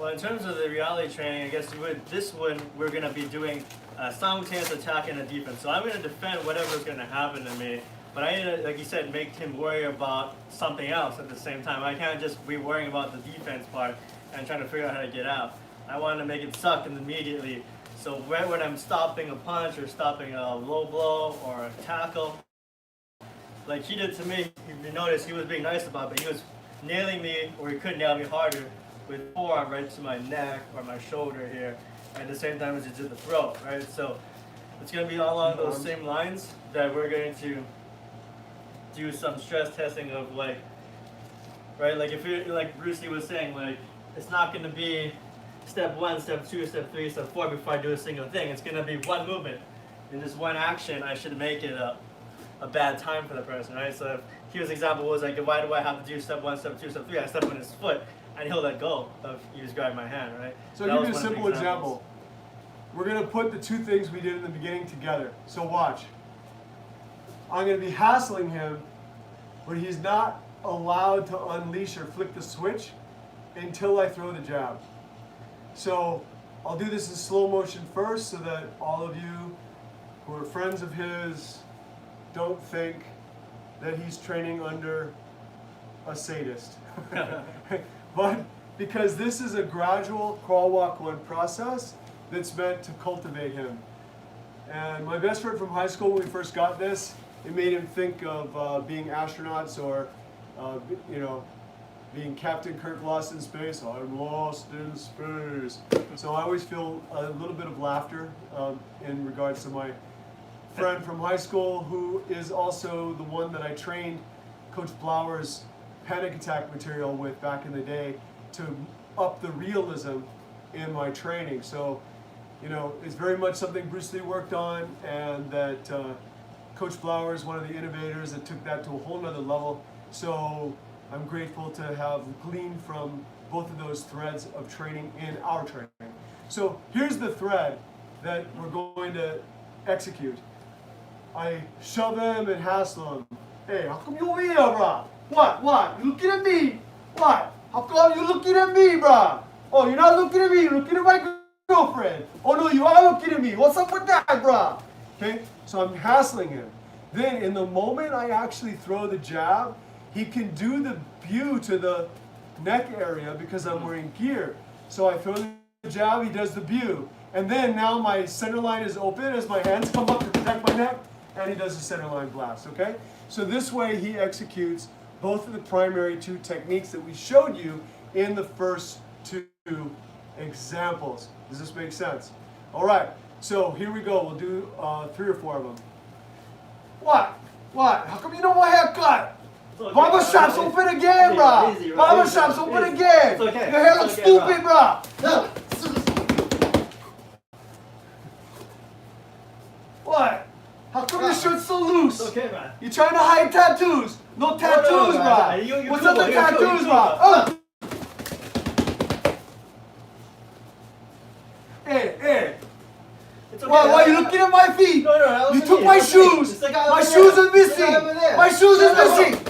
Well, in terms of the reality training, I guess with this one, we're going to be doing a simultaneous attack and a defense. So I'm going to defend whatever's going to happen to me, but I need to, like you said, make him worry about something else at the same time. I can't just be worrying about the defense part and trying to figure out how to get out. I want to make it suck immediately. So when I'm stopping a punch or stopping a low blow or a tackle, like he did to me, you notice he was being nice about it, but he was nailing me, or he could nail me harder, with forearm right to my neck or my shoulder here, at the same time as he did the throat, right? So it's going to be along those same lines that we're going to do some stress testing of, like, right? Like if you're, like Bruce Lee was saying, like, it's not going to be step 1, step 2, step 3, step 4 before I do a single thing. It's going to be one movement. In this one action, I should make it a bad time for the person, right? So if Hughes' example was like, why do I have to do step 1, step 2, step 3? I step on his foot, and he'll let go of you just grab my hand, right? So I'll give you a simple example. We're going to put the two things we did in the beginning together. So watch. I'm going to be hassling him, but he's not allowed to unleash or flick the switch until I throw the jab. So I'll do this in slow motion first so that all of you who are friends of his don't think that he's training under a sadist. But because this is a gradual crawl, walk, run process that's meant to cultivate him. And my best friend from high school, when we first got this, it made him think of being astronauts or, being Captain Kirk lost in space. I'm lost in space. So I always feel a little bit of laughter in regards to my friend from high school, who is also the one that I trained Coach Blauer's panic attack material with back in the day to up the realism in my training. So, it's very much something Bruce Lee worked on, and that Coach Blauer is one of the innovators that took that to a whole nother level. So I'm grateful to have gleaned from both of those threads of training in our training. So here's the thread that we're going to execute. I shove him and hassle him. Hey, how come you over here, brah? What? You looking at me? What? How come you looking at me, brah? Oh, you're not looking at me, you're looking at my girlfriend. Oh no, you are looking at me. What's up with that, brah? Okay, so I'm hassling him. Then in the moment I actually throw the jab, he can do the view to the neck area because I'm wearing gear. So I throw the jab, he does the view. And then now my center line is open as my hands come up to protect my neck, and he does a center line blast, okay? So this way he executes both of the primary two techniques that we showed you in the first two examples. Does this make sense? All right, so here we go. We'll do 3 or 4 of them. What? What? How come you don't want a haircut? Okay, Barber shop's open again, bro. Barber shop's open again. It's okay. Your hair looks It's okay, stupid, bro. What? How come your shirt's so loose? It's okay, man. You trying to hide tattoos? No tattoos, no, bro. you're What's cool, up with you're cool, tattoos, you're bro? cool. Hey. It's okay. Why are you looking at my feet? No, that You wasn't took me. my That wasn't me. shoes. It's the guy My over shoes there. are missing. It's the guy over there. My shoes No, are no. missing.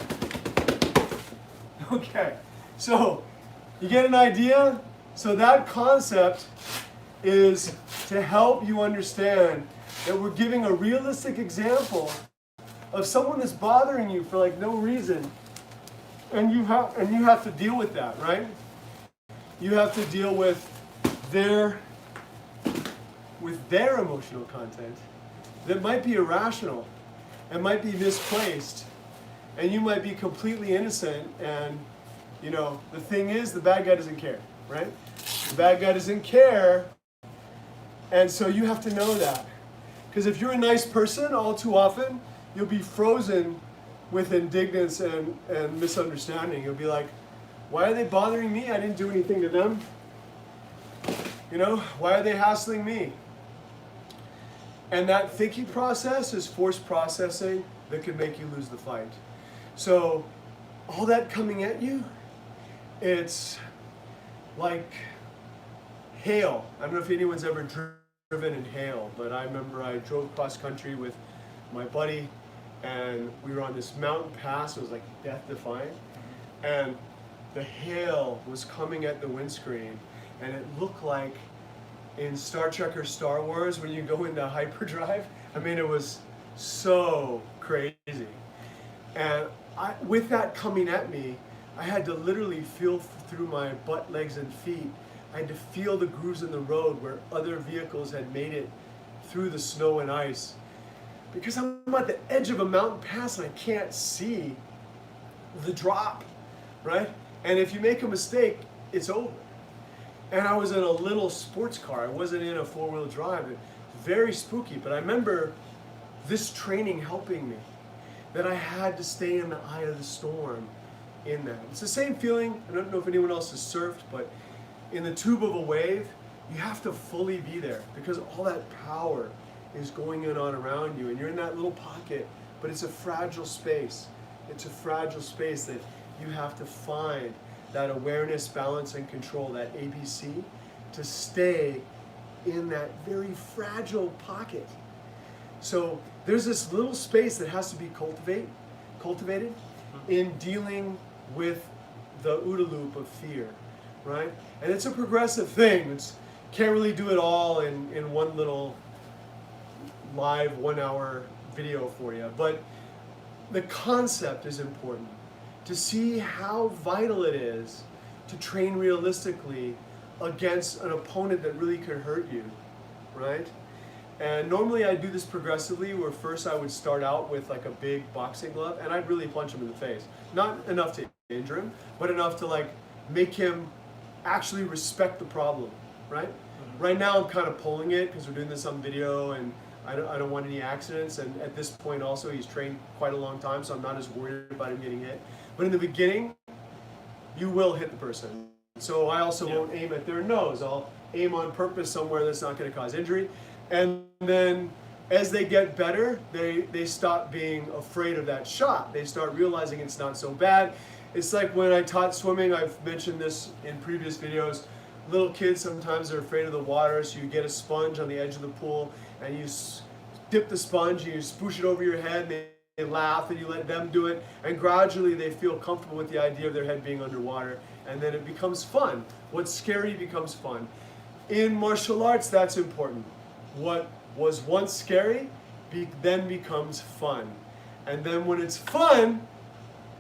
Okay, so you get an idea? So that concept is to help you understand that we're giving a realistic example of someone that's bothering you for like no reason, and you have to deal with that, right? You have to deal with their emotional content that might be irrational and might be misplaced, and you might be completely innocent, and the thing is, the bad guy doesn't care, right? The bad guy doesn't care, and so you have to know that. Because if you're a nice person, all too often, you'll be frozen with indignance and misunderstanding. You'll be like, why are they bothering me? I didn't do anything to them. Why are they hassling me? And that thinking process is forced processing that could make you lose the fight. So all that coming at you, it's like hail. I don't know if anyone's ever driven in hail, but I remember I drove cross country with my buddy, and we were on this mountain pass. It was like death defying, and the hail was coming at the windscreen, and it looked like in Star Trek or Star Wars when you go into hyperdrive. I mean, it was so crazy. And with that coming at me, I had to literally feel through my butt, legs, and feet. I had to feel the grooves in the road where other vehicles had made it through the snow and ice. Because I'm at the edge of a mountain pass and I can't see the drop, right? And if you make a mistake, it's over. And I was in a little sports car. I wasn't in a 4-wheel drive. Very spooky, but I remember this training helping me, that I had to stay in the eye of the storm in that. It's the same feeling. I don't know if anyone else has surfed, but in the tube of a wave, you have to fully be there because all that power is going on around you, and you're in that little pocket, but it's a fragile space. It's a fragile space that you have to find that awareness, balance, and control, that ABC, to stay in that very fragile pocket. So there's this little space that has to be cultivated in dealing with the OODA loop of fear, right? And it's a progressive thing. Can't really do it all in one little live 1-hour video for you, but the concept is important to see how vital it is to train realistically against an opponent that really could hurt you, right? And normally I do this progressively, where first I would start out with like a big boxing glove and I'd really punch him in the face. Not enough to injure him, but enough to like make him actually respect the problem, right? Mm-hmm. Right now I'm kind of pulling it because we're doing this on video, and I don't want any accidents, and at this point also he's trained quite a long time, so I'm not as worried about him getting hit. But in the beginning, you will hit the person. So I also won't aim at their nose. I'll aim on purpose somewhere that's not going to cause injury. And then as they get better, they stop being afraid of that shot. They start realizing it's not so bad. It's like when I taught swimming, I've mentioned this in previous videos, little kids sometimes are afraid of the water, so you get a sponge on the edge of the pool and you dip the sponge and you spoosh it over your head, and they laugh, and you let them do it, and gradually they feel comfortable with the idea of their head being underwater, and then it becomes fun. What's scary becomes fun. In martial arts, that's important. What was once scary then becomes fun. And then when it's fun,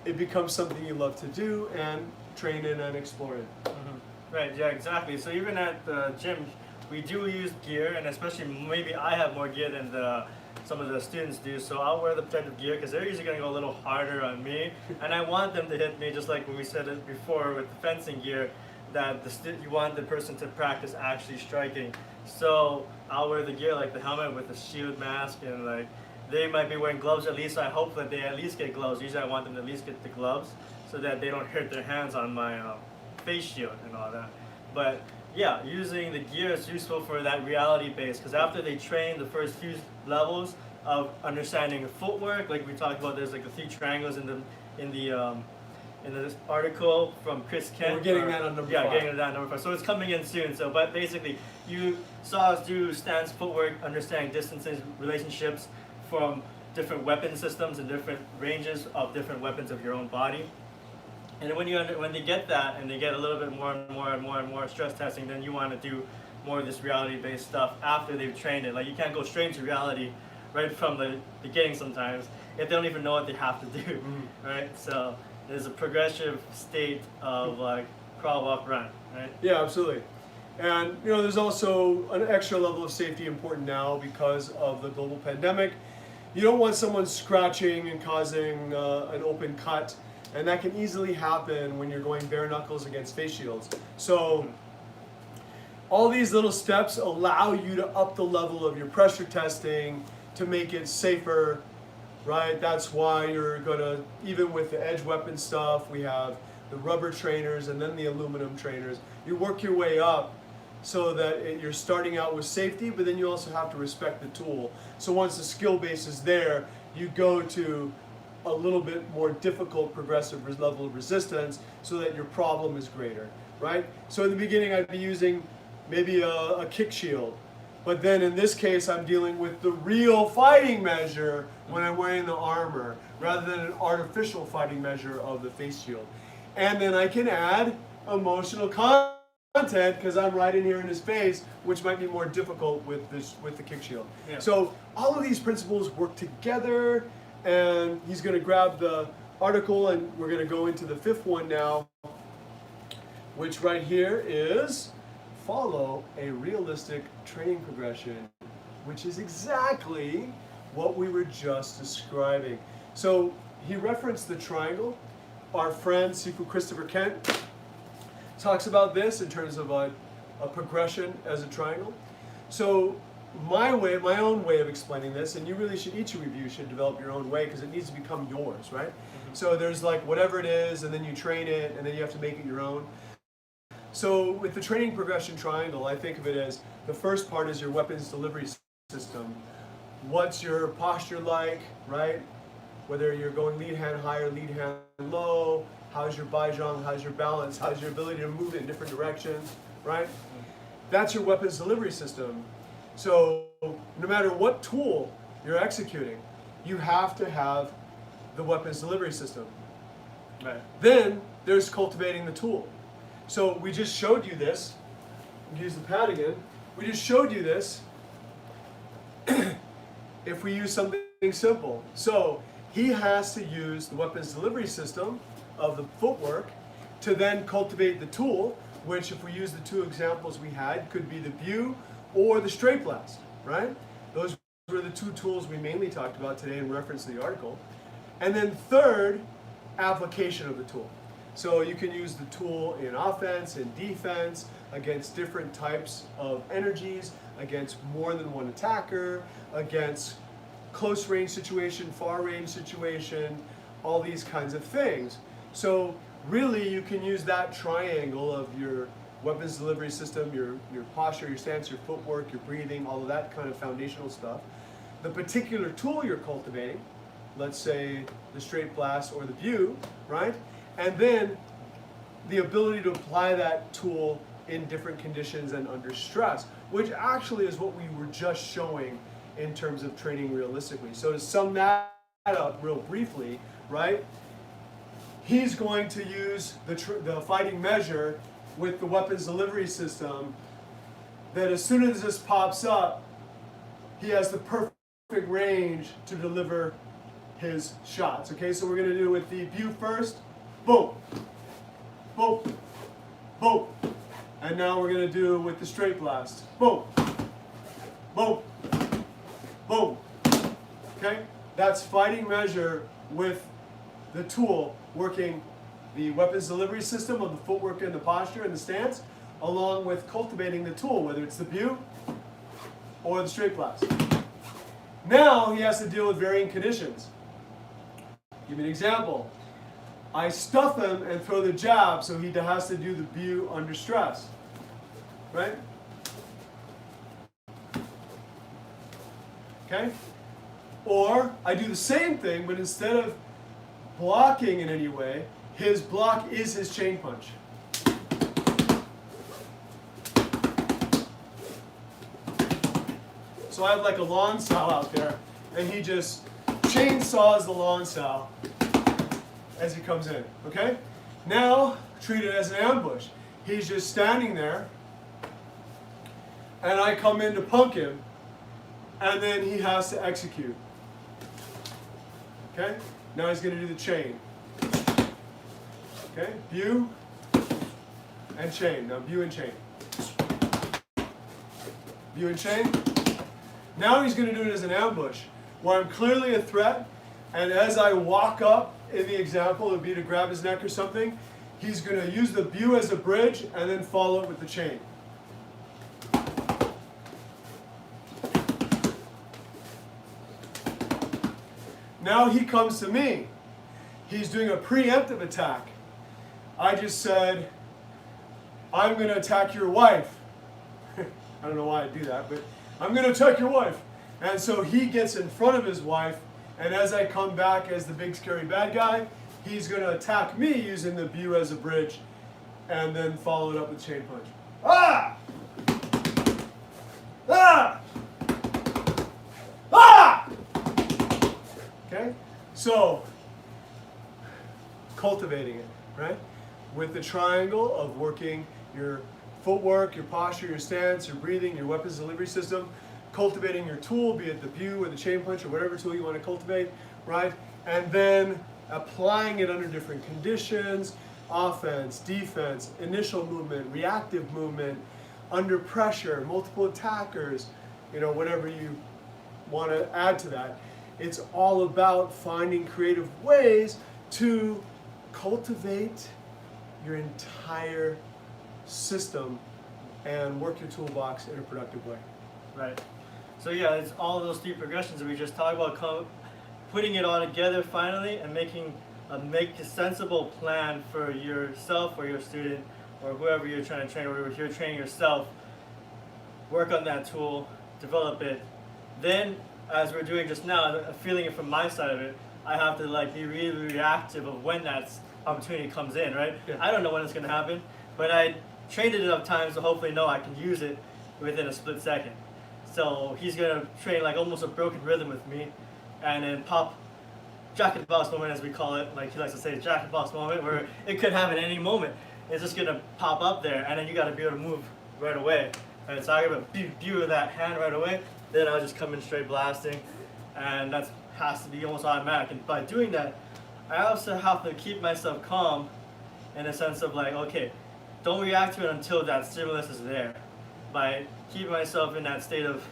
it becomes something you love to do and train in and explore in. Mm-hmm. Right, yeah, exactly. So even at the gym, we do use gear, and especially maybe I have more gear than some of the students do. So I'll wear the protective gear because they're usually going to go a little harder on me, and I want them to hit me just like when we said it before with the fencing gear, that you want the person to practice actually striking. So I'll wear the gear like the helmet with the shield mask, and like they might be wearing gloves at least. So I hope that they at least get gloves. Usually I want them to at least get the gloves so that they don't hurt their hands on my face shield and all that. But yeah, using the gear is useful for that reality base, because after they train the first few levels of understanding footwork, like we talked about, there's like the 3 triangles in the article from Chris Kent. We're getting that on number 5. Yeah, getting that on number 5. So it's coming in soon. So, but basically, you saw us do stance, footwork, understanding distances, relationships from different weapon systems and different ranges of different weapons of your own body. And when they get that and they get a little bit more and more and more and more stress testing, then you want to do more of this reality-based stuff after they've trained it. Like you can't go straight into reality right from the beginning sometimes if they don't even know what they have to do, right? So there's a progressive state of like crawl, walk, run, right? Yeah, absolutely. And there's also an extra level of safety important now because of the global pandemic. You don't want someone scratching and causing an open cut. And that can easily happen when you're going bare knuckles against face shields. So all these little steps allow you to up the level of your pressure testing to make it safer, right? That's why you're gonna, even with the edge weapon stuff, we have the rubber trainers and then the aluminum trainers. You work your way up so that you're starting out with safety, but then you also have to respect the tool. So once the skill base is there, you go to a little bit more difficult progressive level of resistance so that your problem is greater, right? So in the beginning I'd be using maybe a kick shield, but then in this case I'm dealing with the real fighting measure when I'm wearing the armor rather than an artificial fighting measure of the face shield. And then I can add emotional content because I'm right in here in his face, which might be more difficult with the kick shield. Yeah. So all of these principles work together. And he's going to grab the article, and we're going to go into the 5th one now, which right here is follow a realistic training progression, which is exactly what we were just describing. So he referenced the triangle. Our friend Sifu Christopher Kent talks about this in terms of a progression as a triangle. So my own way of explaining this, and each of you should develop your own way because it needs to become yours, right? So there's like whatever it is, and then you train it, and then you have to make it your own. So with the training progression triangle, I think of it as the first part is your weapons delivery system. What's your posture like, right? Whether you're going lead hand high or lead hand low, how's your baizhang, how's your balance, how's your ability to move in different directions, right? That's your weapons delivery system. So no matter what tool you're executing, you have to have the weapons delivery system. Right. Then there's cultivating the tool. So we just showed you this. Use the pad again. We just showed you this if we use something simple. So he has to use the weapons delivery system of the footwork to then cultivate the tool, which if we use the 2 examples we had, could be the view or the straight blast, right? Those were the 2 tools we mainly talked about today in reference to the article. And then third, application of the tool. So you can use the tool in offense and defense against different types of energies, against more than one attacker, against close range situation, far range situation, all these kinds of things. So really you can use that triangle of your weapons delivery system, your posture, your stance, your footwork, your breathing, all of that kind of foundational stuff. The particular tool you're cultivating, let's say the straight blast or the view, right? And then the ability to apply that tool in different conditions and under stress, which actually is what we were just showing in terms of training realistically. So to sum that up real briefly, right? He's going to use the fighting measure with the weapons delivery system that as soon as this pops up, he has the perfect range to deliver his shots. Okay, so we're going to do it with the view first. Boom, boom, boom. And now we're going to do it with the straight blast. Boom, boom, boom, Okay? That's fighting measure with the tool, working the weapons delivery system of the footwork and the posture and the stance, along with cultivating the tool, whether it's the view or the straight blast. Now he has to deal with varying conditions. Give me an example. I stuff him and throw the jab, so he has to do the view under stress. Right? Okay? Or I do the same thing, but instead of blocking in any way, his block is his chain punch. So I have like a lawn sow out there, and he just chainsaws the lawn sow as he comes in. Okay? Now treat it as an ambush. He's just standing there, and I come in to punk him, and then he has to execute. Okay? Now he's going to do the chain. Okay? View and chain. Now view and chain. View and chain. Now he's going to do it as an ambush, where I'm clearly a threat, and as I walk up, in the example, it would be to grab his neck or something, he's going to use the view as a bridge and then follow it with the chain. Now he comes to me. He's doing a preemptive attack. I just said, I'm going to attack your wife. I don't know why I do that, but I'm going to attack your wife. And so he gets in front of his wife, and as I come back as the big scary bad guy, he's going to attack me using the view as a bridge and then follow it up with chain punch. Ah! Ah! Ah! Okay? So, cultivating it, right? With the triangle of working your footwork, your posture, your stance, your breathing, your weapons delivery system, cultivating your tool, be it the view or the chain punch or whatever tool you want to cultivate, right? And then applying it under different conditions, offense, defense, initial movement, reactive movement, under pressure, multiple attackers, whatever you want to add to that. It's all about finding creative ways to cultivate your entire system and work your toolbox in a productive way. Right. So yeah, it's all those three progressions that we just talked about, putting it all together finally and make a sensible plan for yourself or your student or whoever you're trying to train, or if you're training yourself, work on that tool, develop it. Then, as we're doing just now, feeling it from my side of it, I have to be really reactive of when that opportunity comes in, right? Yeah. I don't know when it's going to happen, but I trained it enough times to hopefully know I can use it within a split second. So he's going to train almost a broken rhythm with me, and then pop jack-in-the-box moment, as we call it, like he likes to say, jack-in-the-box moment, where it could happen at any moment. It's just going to pop up there, and then you got to be able to move right away. And so I got to view that hand right away, then I'll just come in straight blasting, and that has to be almost automatic. And by doing that, I also have to keep myself calm in a sense of okay, don't react to it until that stimulus is there. By keeping myself in that state of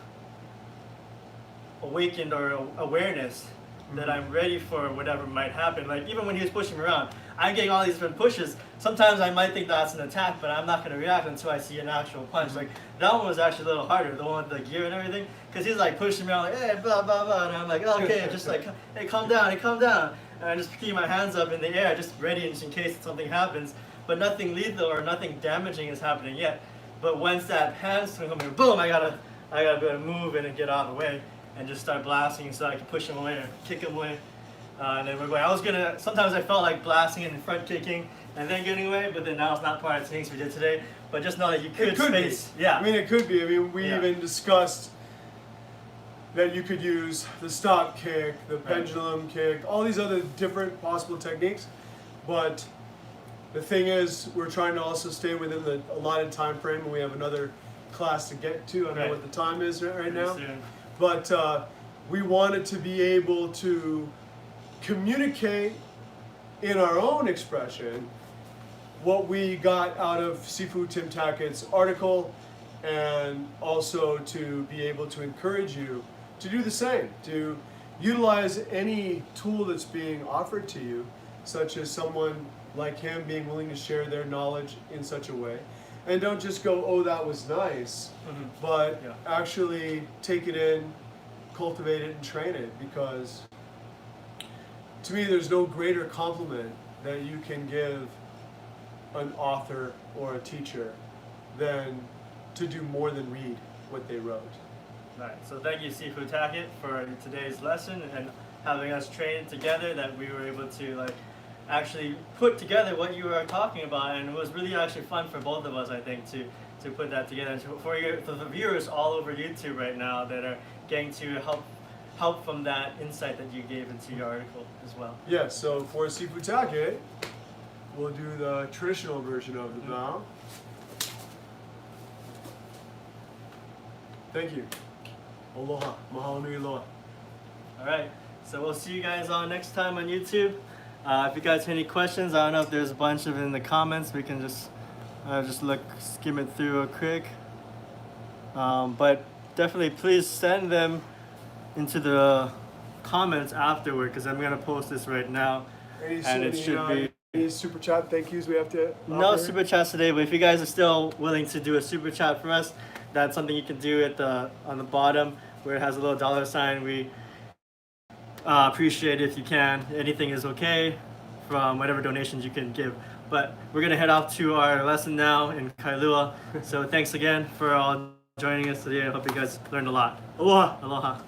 awakened or awareness that I'm ready for whatever might happen. Even when he was pushing me around, I'm getting all these different pushes. Sometimes I might think that's an attack, but I'm not going to react until I see an actual punch. That one was actually a little harder, the one with the gear and everything, because he's pushing me around hey, blah, blah, blah, and I'm okay, just hey, calm down, and I just keep my hands up in the air, just ready in case something happens, but nothing lethal or nothing damaging is happening yet. But once that hand's coming, boom, I gotta be able to move and get out of the way and just start blasting so I can push him away or kick him away. And then we're going. Sometimes I felt like blasting and front kicking and then getting away, but then now it's not part of the things we did today. But just know that you could space. Yeah. I mean, it could be. I mean, we even discussed that you could use the stop kick, the pendulum kick, all these other different possible techniques. But the thing is, we're trying to also stay within the allotted time frame, and we have another class to get to. I don't know what the time is right now. Soon. But we wanted to be able to communicate in our own expression what we got out of Sifu Tim Tackett's article, and also to be able to encourage you to do the same, to utilize any tool that's being offered to you, such as someone like him being willing to share their knowledge in such a way. And don't just go, oh, that was nice, but Yeah. actually take it in, cultivate it, and train it. Because to me, there's no greater compliment that you can give an author or a teacher than to do more than read what they wrote. Right. So thank you, Seafood Tacket, for today's lesson and having us train together. That we were able to like actually put together what you were talking about, and it was really actually fun for both of us, I think, to put that together. And for the viewers all over YouTube right now that are getting to help from that insight that you gave into your article as well. Yeah. So for Seafood Tacket, we'll do the traditional version of the bow. Thank you. Aloha. Mahalo nui loa. All right. So we'll see you guys on next time on YouTube. If you guys have any questions, I don't know if there's a bunch of it in the comments. We can just skim it through real quick. But definitely, please send them into the comments afterward, because I'm gonna post this right now, and it should be. Any super chat thank yous we have to No offer? super chats today, but if you guys are still willing to do a super chat for us, that's something you can do on the bottom where it has a little dollar sign. We appreciate it if you can. Anything is okay from whatever donations you can give. But we're gonna head off to our lesson now in Kailua. So thanks again for all joining us today. I hope you guys learned a lot. Aloha! Aloha!